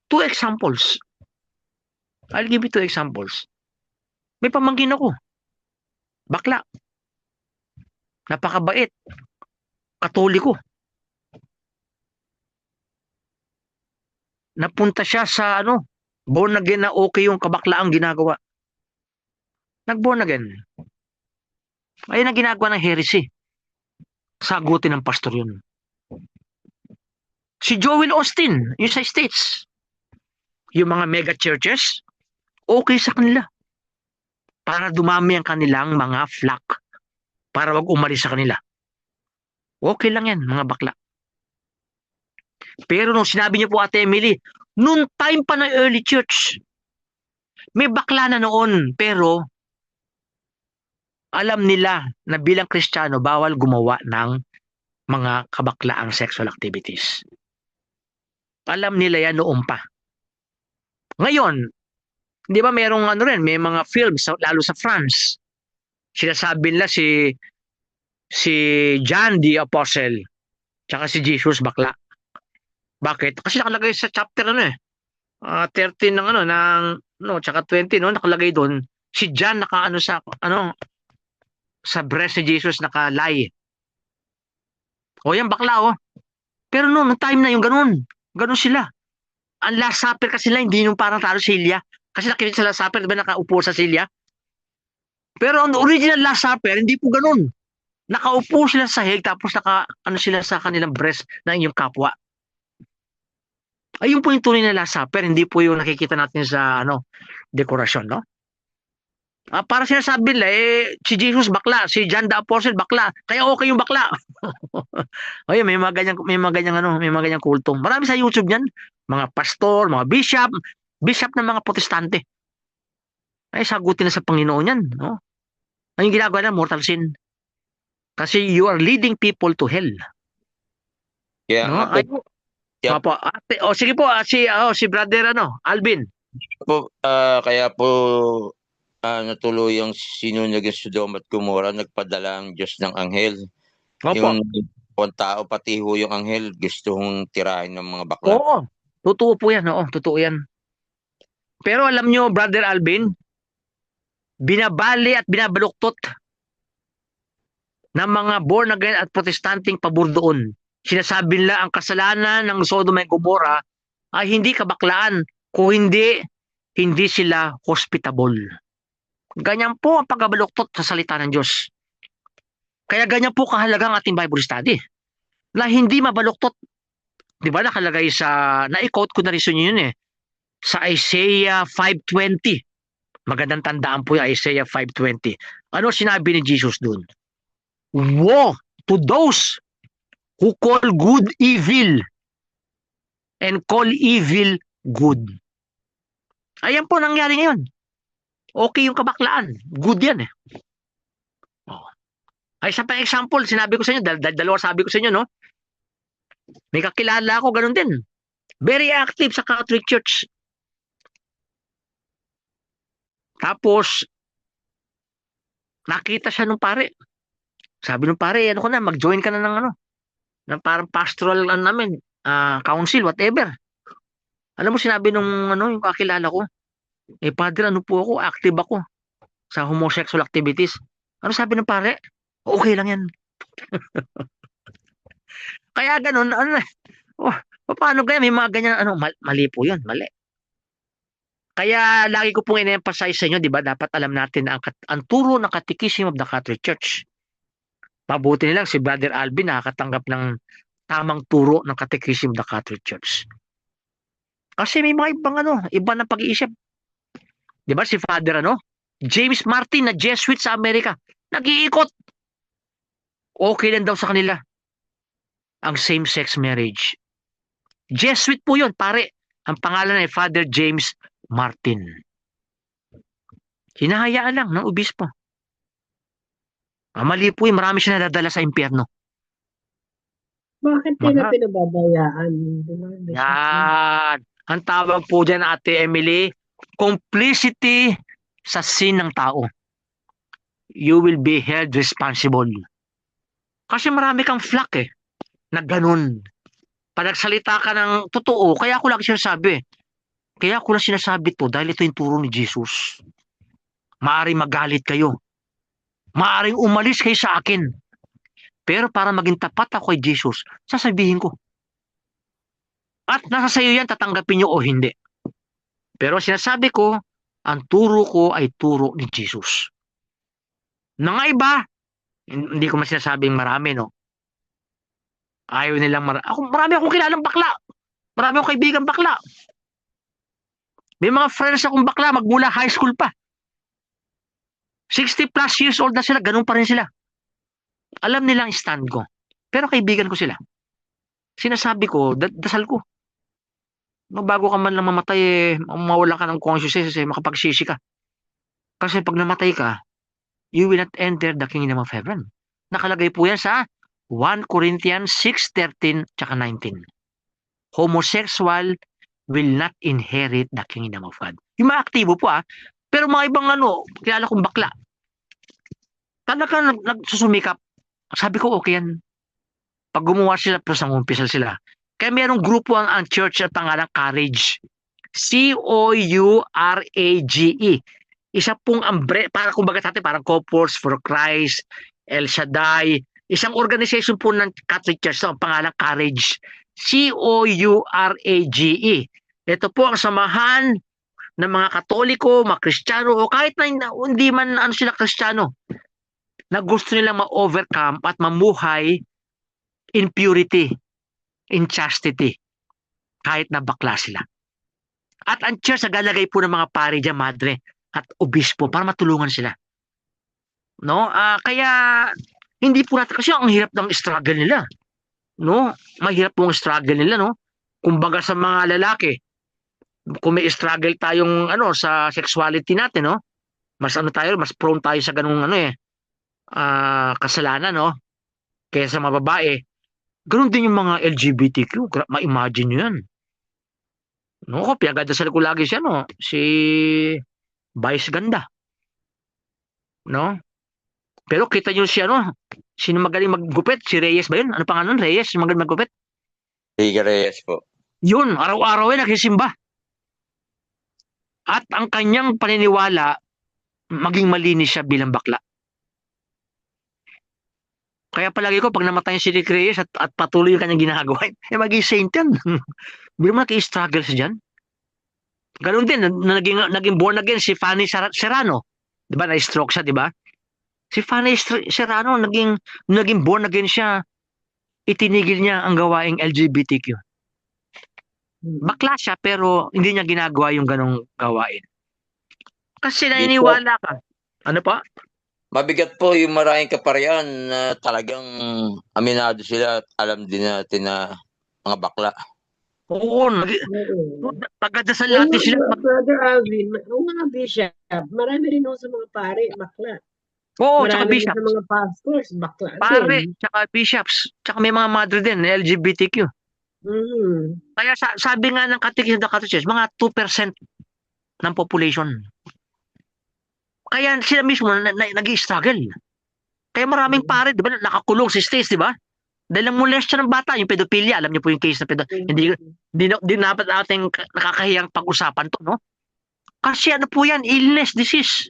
two examples. I'll give you two examples. May pamangkin ako. Bakla. Napakabait. Katoliko. Napunta siya sa born again na okay yung kabaklaang ginagawa. Nag-born again. Ayun ang ginagawa ng heresy. Sagutin ng pastor yun. Si Joel Austin, yung sa States. Yung mga mega churches, okay sa kanila. Para dumami ang kanilang mga flock. Para wag umalis sa kanila. Okay lang yan, mga bakla. Pero nung sinabi niyo po, Ate Emily, noon time pa ng early church, may bakla na noon, pero alam nila na bilang Kristiyano, bawal gumawa ng mga kabaklaang sexual activities. Alam nila yan noon pa. Ngayon, di ba merong may mga films, lalo sa France, sinasabi nila si John the Apostle, tsaka si Jesus bakla. Bakit? Kasi nakalagay sa chapter 13 tsaka 20, nakalagay doon, si John sa breast ni Jesus nakalay. O yan bakla Pero noong time na yung ganun sila. Ang Last Supper kasi sila, hindi yung parang talo silya. Kasi nakikita sa Last Supper, diba nakaupo sa silya? Pero ang original Last Supper, hindi po ganun. Nakaupo sila sa sahig, tapos sila sa kanilang breast ng inyong kapwa. Ayun po yung tunay na Last Supper, hindi po yung nakikita natin sa dekorasyon, no? Para sinasabi nila, si Jesus bakla, si John the Apostle bakla, kaya okay yung bakla. Ayun, may mga ganyang kultong. Marami sa YouTube niyan, mga pastor, mga bishop ng mga protestante. Ay, sagutin na sa Panginoon yan, no? Ang ginagawa na, mortal sin. Kasi you are leading people to hell. Kaya No? nga po, Yep. Sige po, si brother Alvin. kaya po natuloy ang sinunog ng Sodom at Gomora, nagpadala ang Diyos ng anghel. Opo. Yung tao, pati ho yung anghel, gusto hong tirahin ng mga bakla. Oo, totoo po yan. Oo, totoo yan. Pero alam nyo, brother Alvin, binabali at binabaluktot ng mga born again at protestanting pabor doon. Sinasabi nila ang kasalanan ng Sodom at Gomora ay hindi kabaklaan, kung hindi sila hospitable. Ganyan po ang pagkabaluktot sa salita ng Diyos. Kaya ganyan po kahalaga ang ating Bible study. Na hindi mabaluktot. Di ba nakalagay na-quote ko na rin yun sa Isaiah 5:20. Magandang tandaan po yung Isaiah 5:20. Ano sinabi ni Jesus dun? Woe to those who call good evil and call evil good. Ayan po nangyari ngayon. Okay yung kabaklaan. Good yan eh. Oh. Ay, isa pang example, sinabi ko sa inyo, dalawa sabi ko sa inyo, no? May kakilala ako, ganun din. Very active sa Catholic Church. Tapos, nakita siya nung pare. Sabi nung pare, ano ko na, mag-join ka na ng ano, ng parang pastoral namin, council, whatever. Alam mo, sinabi nung ano, yung kakilala ko, padre, ano po ako, active ako sa homosexual activities. Ano sabi ng pare? Okay lang yan. Kaya ganun, ano, oh, paano kaya may mga ganyan, ano, mali po yun, mali. Kaya lagi ko pong in-emphasize sa inyo, di ba, dapat alam natin na ang turo ng Catechism of the Catholic Church. Mabuti nilang si Brother Alvin nakakatanggap ng tamang turo ng Catechism of the Catholic Church. Kasi may mga ibang ano, iba na pag-iisip. Di ba si Father ano? James Martin na Jesuit sa Amerika. Nag-iikot. Okay lang daw sa kanila ang same-sex marriage. Jesuit po yun, pare. Ang pangalan ay Father James Martin. Hinahayaan lang ng obispo. Mali po yun, marami siya nadadala sa impyerno. Bakit nila pinababayaan? Yan. Ang tawag po dyan, Ate Emily, complicity sa sin ng tao. You will be held responsible. Kasi marami kang flock eh, na ganun. Pag nagsalita ka ng totoo, kaya ko lang sinasabi. Kaya ko lang sinasabi to dahil ito yung turo ni Jesus. Maaring magalit kayo. Maaring umalis kayo sa akin. Pero para maging tapat ako kay Jesus, sasabihin ko. At nasa sayo yan, tatanggapin nyo o hindi. Pero sinasabi ko, ang turo ko ay turo ni Jesus. Na nga iba, hindi ko man sinasabing marami, no? Ayaw nilang marami akong kilalang bakla. Marami akong kaibigan bakla. May mga friends akong bakla, magmula high school pa. 60 plus years old na sila, ganun pa rin sila. Alam nilang stand ko. Pero kaibigan ko sila. Sinasabi ko, dasal ko. No, bago ka man lang mamatay, mawala ka ng consciousness, makapagsisi ka. Kasi pag namatay ka, you will not enter the kingdom of heaven. Nakalagay po yan sa 1 Corinthians 6:13 tsaka 19. Homosexual will not inherit the kingdom of God. Yung mga aktibo po pero mga ibang kilala kong bakla. Talagang nagsusumikap. Sabi ko okay yan. Pag gumawa sila, pero sangumpisal sila. Kaya mayroong grupo ang church at pangalang Courage. Courage. Isa pong para kumbaga sa atin, parang Couples for Christ, El Shaddai. Isang organization po ng Catholic Church, ang pangalang Courage. Courage. Ito po ang samahan ng mga Katoliko, mga Kristiyano, o kahit na hindi man sila Kristiyano, na gusto nilang ma-overcome at mamuhay in purity, in chastity, kahit na bakla sila. At ang church nagalagay po ng mga pari dyan, madre, at obispo para matulungan sila. No? Kaya hindi po natin, kasi ang hirap ng struggle nila. No? Mahirap pong struggle nila, no? Kumbaga sa mga lalaki, kung may struggle tayong sa sexuality natin, no? Mas mas prone tayo sa ganung kasalanan, no? Kaysa sa mga babae. Ganun din yung mga LGBTQ. Ma-imagine nyo yan. No, pinagdadasal ko lagi siya, no? Si Vice Ganda. No? Pero kita nyo siya, no? Sino magaling maggupit? Si Reyes ba yun? Ano pangalan? Reyes? Sino magaling maggupit? Riga Reyes po. Yun, araw-araw nagsisimba. At ang kanyang paniniwala, maging malinis siya bilang bakla. Kaya palagi ko, pag namatay si Rick Reyes at patuloy yung kanyang ginagawa, maging saint yan. Hindi mo naki-struggle siya dyan. Ganun din, naging born again si Fanny Serrano. Di ba? Na-stroke siya, di ba? Si Fanny Serrano, naging born again siya. Itinigil niya ang gawaing LGBTQ. Bakla siya pero hindi niya ginagawa yung ganong gawain. Kasi Bishop, naniniwala ka. Ano pa? mabigat po yung maraming kaparian na talagang aminado sila at alam din natin na mga bakla. Oo, Oo. tagadasal Oo natin nga, sila. Brother Alvin, oo nga, Bishop. Marami rin ho sa mga pare, bakla. Oo, tsaka Marami rin sa bishops. mga pastors, bakla Pare, din. tsaka bishops. Tsaka may mga madre din, LGBTQ. Mhm. Kaya sabi nga ng Catechism of the Catholic Church, mga 2% ng population. Kaya sila mismo nag-i-struggle. Kaya maraming pare, di ba, nakakulong si Stace, di ba? Dahil ang molest siya ng bata, yung pedophilia, alam niyo po yung case na hindi dapat ating nakakahiyang pag-usapan to, no? Kasi ano po yan, illness, disease.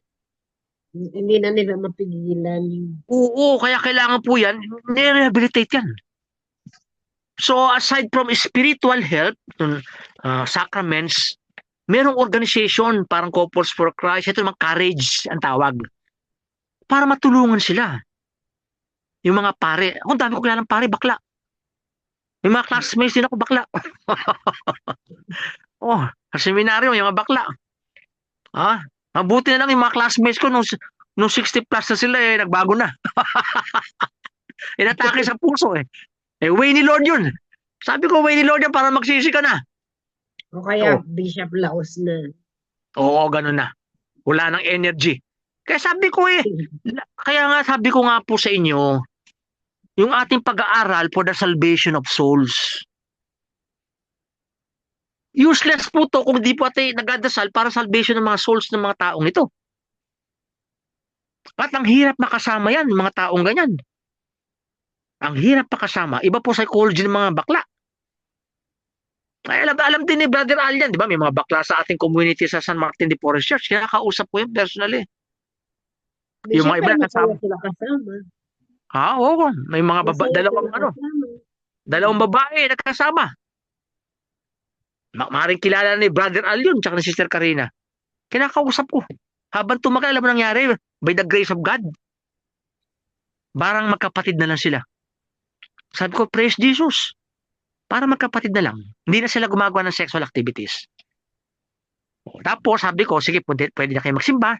Hindi na nila mapigilan. Oo, kaya kailangan po yan, nire-rehabilitate yan. So aside from spiritual health, sacraments, merong organization, parang Couples for Christ, ito mga courage ang tawag, para matulungan sila. Yung mga pare, ako dami ko kilalang pare, bakla. May mga classmates din ako bakla. Oh, sa seminaryo, yung mga bakla. Ah, mabuti na lang yung mga classmates ko nung 60 plus na sila nagbago na. Inatake sa puso eh. Way ni Lord yun. Sabi ko, way ni Lord yan para magsisi ka na. O kaya Oh, Bishop Laos na. oo, ganun na. Wala nang energy. Kaya sabi ko kaya nga sabi ko nga po sa inyo, yung ating pag-aaral for the salvation of souls. Useless po to kung di po tayo nagdadasal para salvation ng mga souls ng mga taong ito. At ang hirap makasama yan, mga taong ganyan. Ang hirap makasama. Iba po psychology ng mga bakla. Ay, alam din ni Brother Aljan, di ba? May mga bakla sa ating community sa San Martin de Porres Church. Kaya nakausap ko yun personally. Yung Bishop, mga iba pero masaya nakasama. sila kasama. Oo. May mga Masaya sila kasama. dalawang babae nagkasama. Maring kilala ni Brother Al yun, tsaka ni Sister Karina. Kinakausap ko. Habang tumakay, alam mo nangyari, by the grace of God, parang magkapatid na lang sila. Sabi ko, praise Jesus. Para magkapatid na lang. Hindi na sila gumagawa ng sexual activities. Tapos, sabi ko, sige, pwede na kayo magsimba.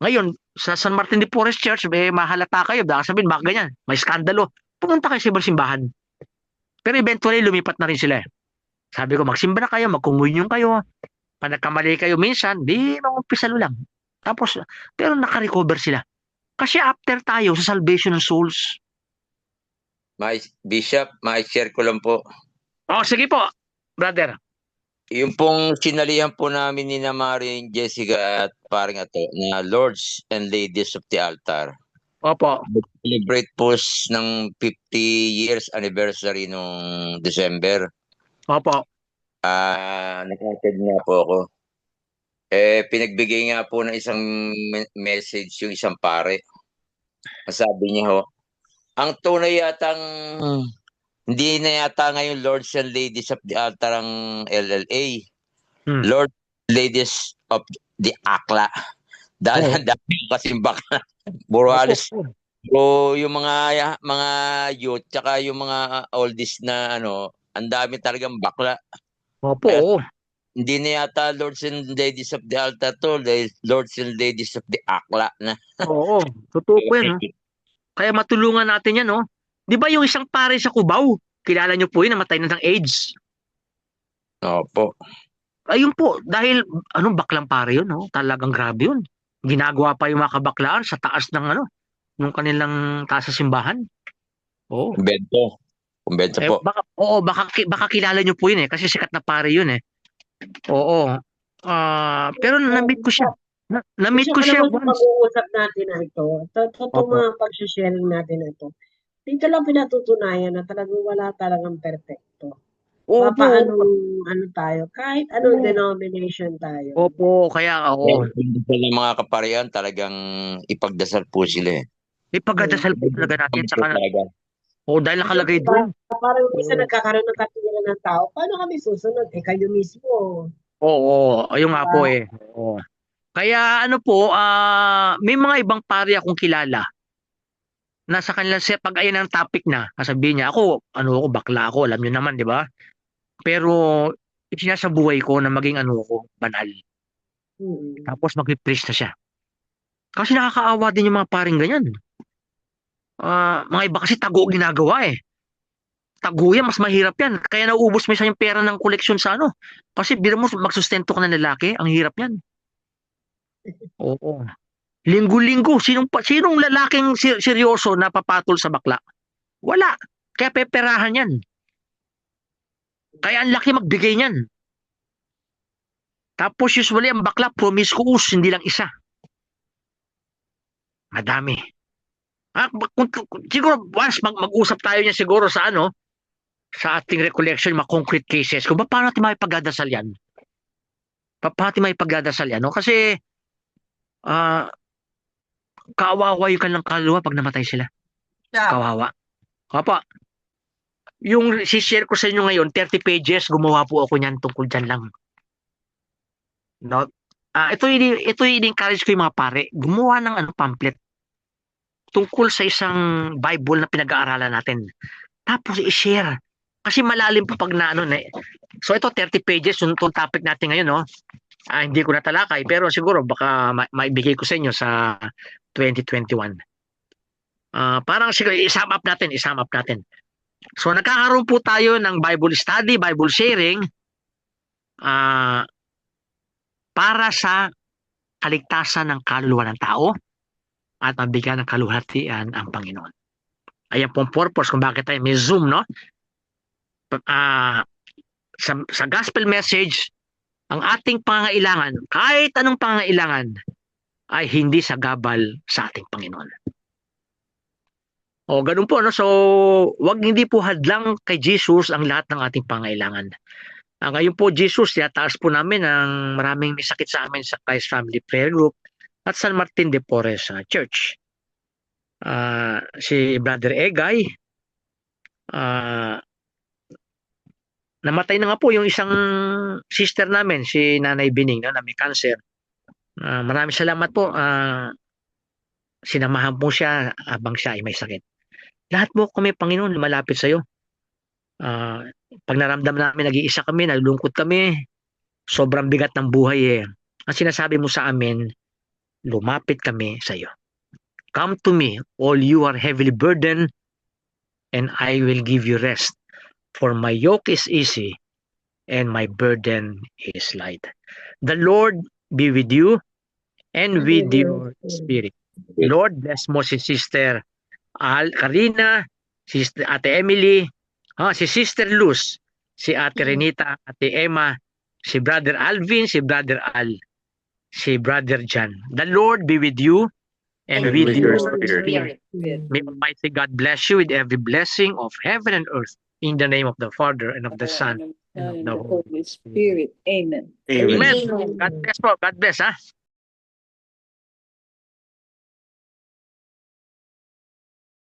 Ngayon, sa San Martin de Porres Church, may mahalata kayo. Baka sabihin, baka ganyan. May skandalo. Pumunta kayo sa ibang simbahan. Pero eventually, lumipat na rin sila. Sabi ko, magsimba na kayo, magkomunyon kayo. Pag nagkamali kayo minsan, di mag-umpisalo lang. Tapos, pero nakarecover sila. Kasi after tayo sa salvation ng souls. Bishop, share ko lang po. Oh, sige po, brother. Yung pong sinalihan po namin ni Maring Jessica at paring ato na Lords and Ladies of the Altar. Opo. Celebrate po ng 50 years anniversary nung December. Opo. Nag-attend nga po ako. Pinagbigay nga po ng isang message yung isang pare. Sabi niya ho, ang tunay yatang hindi na yata ngayon Lords and Ladies of the Altar ang LLA. Lord Ladies of the Akla. Dahil kasing bakla. Burales. So, yung mga youth, tsaka yung mga oldies na ang dami talagang bakla. Opo. Kaya, hindi na yata Lords and Ladies of the Altar to, Lords and Ladies of the Akla na. Oo, totoo po yan. Kaya matulungan natin yan, no? Di ba yung isang pare sa Cubao, kilala nyo po yun, namatay na ng AIDS? Opo. Ayun po, dahil, baklang pare yun, no? Talagang grabe yun. Ginagawa pa yung mga kabaklaan sa taas ng nung kanilang taas sa simbahan. Oo. Kumbento po. Baka kilala nyo po yun kasi sikat na pare yun Oo. Pero na-meet ko siya. Na-meet ko siya Sa once. pag-uusap natin na ito, totoo mga pag-sharing natin na ito, dito lang pinatutunayan na talagang wala talagang perfecto. Opo. Tayo, kahit anong denomination tayo. Opo, kaya Ng mga kaparian talagang ipagdasal po sila Ipagdasal po talaga natin sa kanila. Dahil nakalagay doon. Parang minsan nagkakaroon ng katigilan ng tao, paano kami susunod? Kayo mismo. Oo, ayun nga po Oo. Kaya may mga ibang pari akong kilala na sa kanila pag ayan ang topic na, sasabihin niya, ako bakla ako, alam niyo naman, di ba? Pero Isinasa buhay ko na maging ano ko, banal. Mm. Tapos mag-preach na siya. Kasi nakakaawa din yung mga paring ganyan. Mga iba kasi tago ginagawa eh. Tago yan, mas mahirap yan. Kaya nauubos minsan yung pera ng koleksyon sa ano. Kasi biro mo magsustento ka ng lalaki, ang hirap yan. Oo. Linggo-linggo, sinong lalaking seryoso na papatol sa bakla? Wala. Kaya peperahan yan. Kaya ang laki magbigay niyan. Tapos usually ang bakla promiscuous, hindi lang isa. Madami. Siguro once mag-usap tayo niya siguro sa ano, sa ating recollection, mga concrete cases, kung paano natin maipagdadasal yan. Paano natin maipagdadasal yan, no? Kasi kawawa yung kanilang kaluluwa pag namatay sila. Yeah. Kawawa. Papa, yung si-share ko sa inyo ngayon, 30 pages, gumawa po ako niyan tungkol dyan lang. No? Ito i-encourage ko yung mga pare, gumawa ng pamphlet tungkol sa isang Bible na pinag-aaralan natin. Tapos i-share. Kasi malalim pa pag na na. So ito 30 pages yung topic natin ngayon, no. Hindi ko natalakay pero siguro baka maibigay ko sa inyo sa 2021. Parang siguro i-sum up natin. So nagkakaroon po tayo ng Bible study, Bible sharing para sa kaligtasan ng kaluluwa ng tao at mabigyan ng kaluhatian ang Panginoon. Ayan pong purpose kung bakit tayo may Zoom, no? Sa gospel message, ang ating pangangailangan, kahit anong pangangailangan, ay hindi sa gabal sa ating Panginoon. O, ganun po, no? So, hindi po hadlang kay Jesus ang lahat ng ating pangangailangan. Ngayon po, Jesus, taas po namin ang maraming may sakit sa amin sa Christ Family Prayer Group at San Martin de Porres Church. Si Brother Egay, namatay na nga po yung isang sister namin, si Nanay Bining, na may cancer. Maraming salamat po. Sinamahan po siya habang siya ay may sakit. Lahat po kami, Panginoon, malapit sa iyo. Pag naramdam namin, nag-iisa kami, nalulungkot kami, sobrang bigat ng buhay eh. Ang sinasabi mo sa amin, lumapit kami sa iyo. Come to me, all you are heavily burdened, and I will give you rest. For my yoke is easy, and my burden is light. The Lord be with you, and with your spirit. Lord, bless mo si Sister Karina, Sister Ate Emily, si Sister Luz, si Ate Renita, Ate Emma, si Brother Alvin, si Brother Al, si Brother John. The Lord be with you and with your spirit. May Almighty God bless you with every blessing of heaven and earth. In the name of the Father and of the Son and of the Holy Spirit. Amen. Amen. God bless po. God bless, ha?